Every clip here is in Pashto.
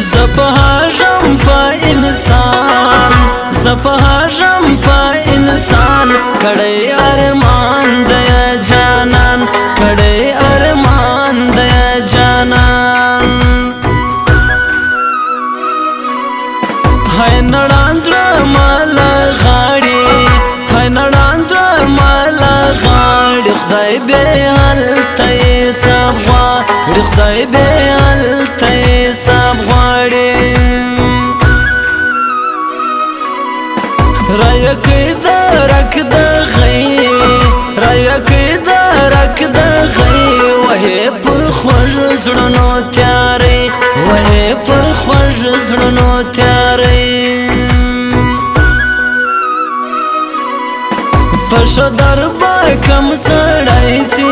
زپهاجم پا انسان زپهاجم پا انسان کڑی ارمان دیا جانان کڑی ارمان دیا جانان ہے نڑان زړه مال غاړي ہے نڑان زړه مال غاړي خدای به هلته حساب غواړي خدای به هلته حساب غواړي رایا کې درک د غي رایا کې درک د غي وه پر خوږ زړونو تیارې وه پر خوږ زړونو تیارې پښدر با کم سړای سي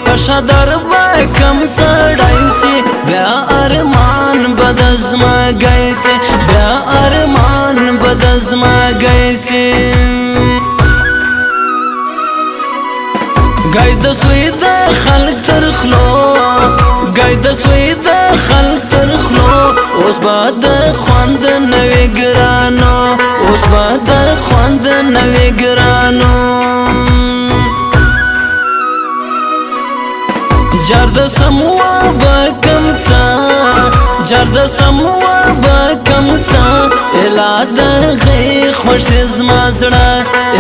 پښدر با کم سړای سي بیا ارمان بدزما گایسي بیا ارمان بدزما گایسي گای د سوی د خلق تر خلو گای د سوی د خلق تر خلو اوس بعد خوند نوی ګرانو اوس بعد خوند نوی ګرانو جرد سموا بکم سا جرد سموا بکم سا الا د غي خوش زما زړه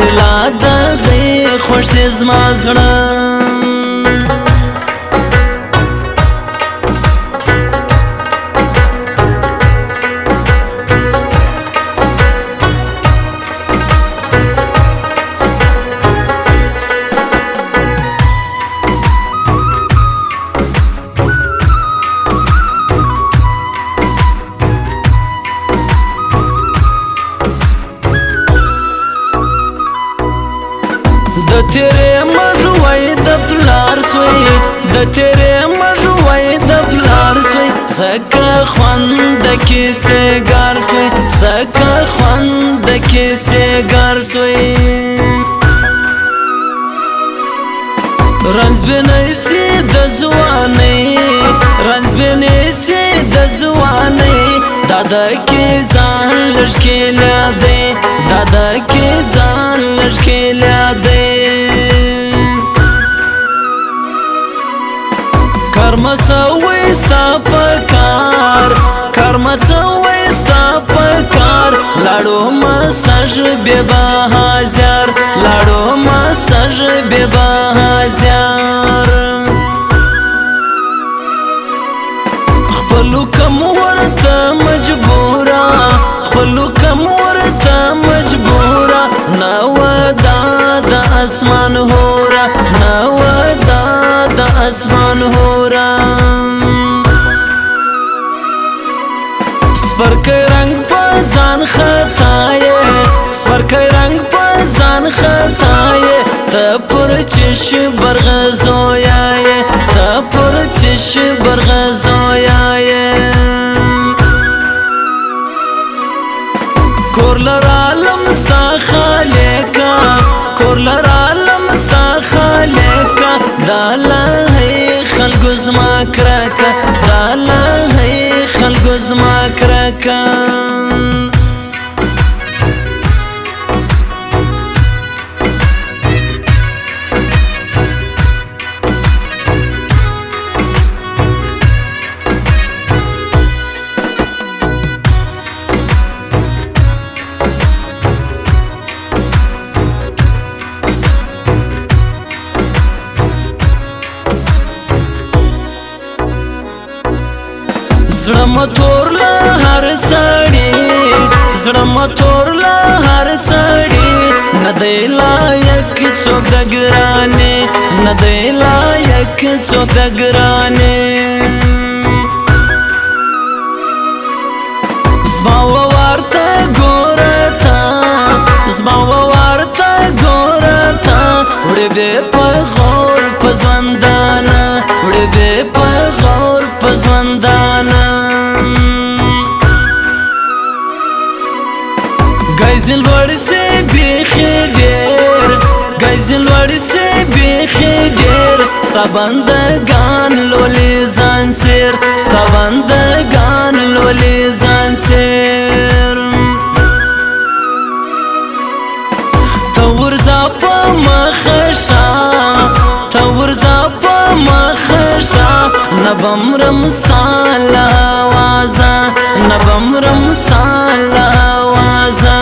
الا د غي خوش زما زړه د تیرې مژوي د پلار سوی د تیرې مژوي د پلار سوی سکه خوند کې سګار سوی سکه خوند کې سګار سوی رنځ بنسي د ځواني رنځ بنسي د ځواني دادا کې ځان لشکې لاده دادا کې ځان لشکې لاده کرم سوي ستا پکار کرم سوي ستا پکار لاړو مساج به بهازار لاړو مساج به بهازار خپلو کم ورته مجبورا خپلو کم ورته مجبورا نو د اسمان هورا نو د اسمان هورا سپرک رنگ په ځان خطای سپرک رنگ په ځان خطای ته پر چش برغزویای ته پر چش برغزویای کور لرالم ستا خالقا کور لرالم ستا خالقا داله خلق زما کرکا داله خلق زما کرکا زړه متور له هر سړی زړه متور له هر سړی نه دی لایق څوک د ګرانې نه دی لایق څوک د ګرانې زما ورته ګوره تا زما ورته ګوره تا وړې بې په غور په ژوندانه وړې بې په غور په ژوندانه ګایزې لوړ سي بیخي ډېر ګایزې لوړ سي بیخي ډېر ستا بندګان لولي ځان سیر ستا بندګان لولي ځان سیر ته ورځه په مخه شه ته ورځه په مخه شه نه به مرم ستا له اوازه نه به مرم ستا له اوازه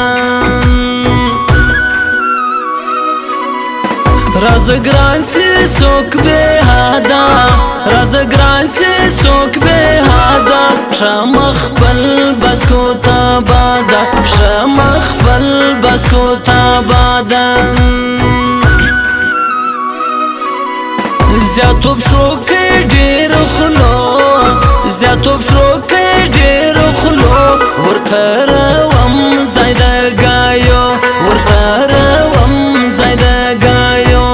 راز ګران سي څوک بې حده راز ګران سي څوک بې حده ښه مخبل بس کو تا باده ښه مخبل بس کو تا باده زیاتوب شو که ډېر خلو زیاتوب شو که ډېر خلو ورته روم ځای د ګایو ورته روم ځای د ګایو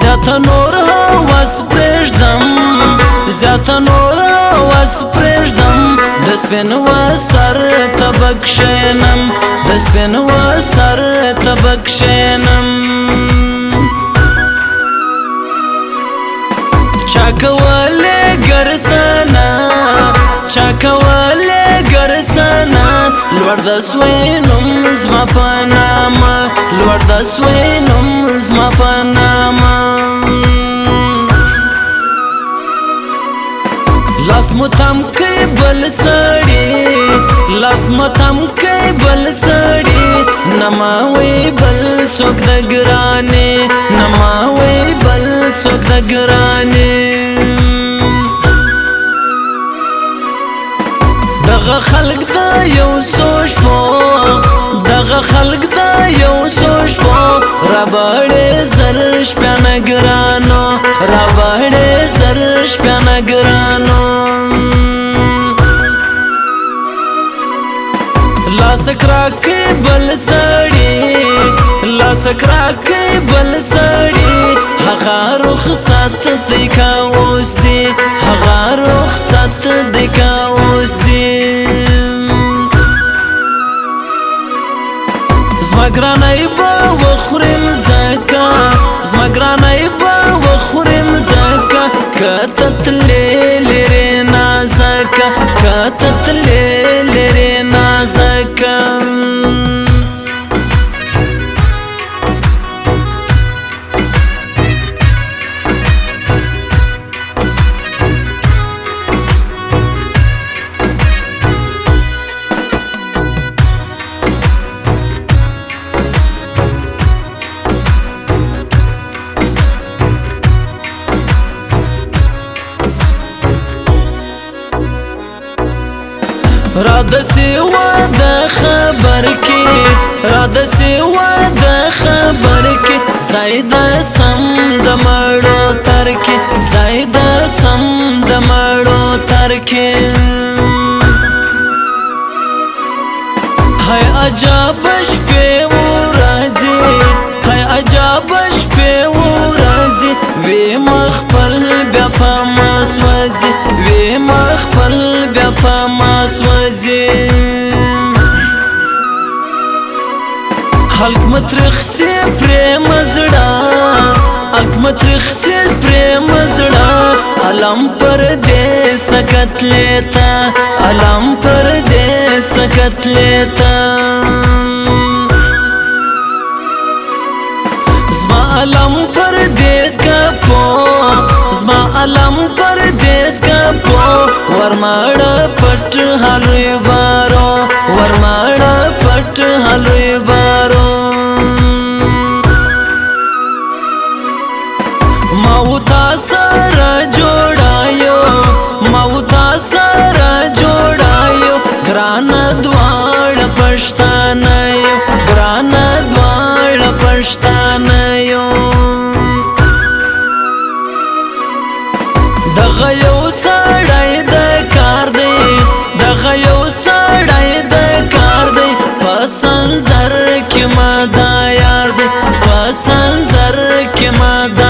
زیاته نور هوس پرېږدم زیاته نور هوس پرېږدم د سپین وسر ته به کښېنم د سپین وسر ته به کښېنم چا کولې ګرځنه چا کولې ګرځنه لوړ د سوی نوم زما په نامه لوړ د سوی نوم زما په نامه لاس متم کوي بل سړي لاس متم کوي بل سړي نه ما وی بل څوک د ګرانې نه ما وی بل څوک د ګرانې دغه خلق د یو څو شپو دغه خلق د یو څو شپو رابړې زر شپانه ګرانو رابړې زر شپانه ګرانو لاسک راکې بل سړي لاسک راکې بل سړي هغه رخصت دی کا اوسې هغه رخصت دی کا اوسې زما ګرانۍ به وخورم ځکه زما ګرانۍ به وخورم ځکه که ته تلې لرې نازکه که ته تلې لرې نازکه را د سیوا د خبر کې را د سیوا د خبر کې زاید سم د مړو تر کې زاید سم د مړو تر کې هاي عجب شپې ورځي هاي عجب شپې ورځي وې مخبل بیا په مسوځي وې مخبل بیا په مسوځي خلق مترخ سي پرېم زړه خلق مترخ سي پرېم زړه علم پر دې سکت لیتا علم پر دې سکت لیتا زما علم پر دې سکپو علم پردیس کپو ورماړه پټ حلوی بارو ورماړه پټ حلوی بارو موتا سره جوړایو موتا سره جوړایو ګران دواړه پښتانه یو ګران دواړه پښتانه یو دغه یو سړی د کار دی دغه یو سړی د کار دی په سنځر کې ما دا یار دی په سنځر کې ما دا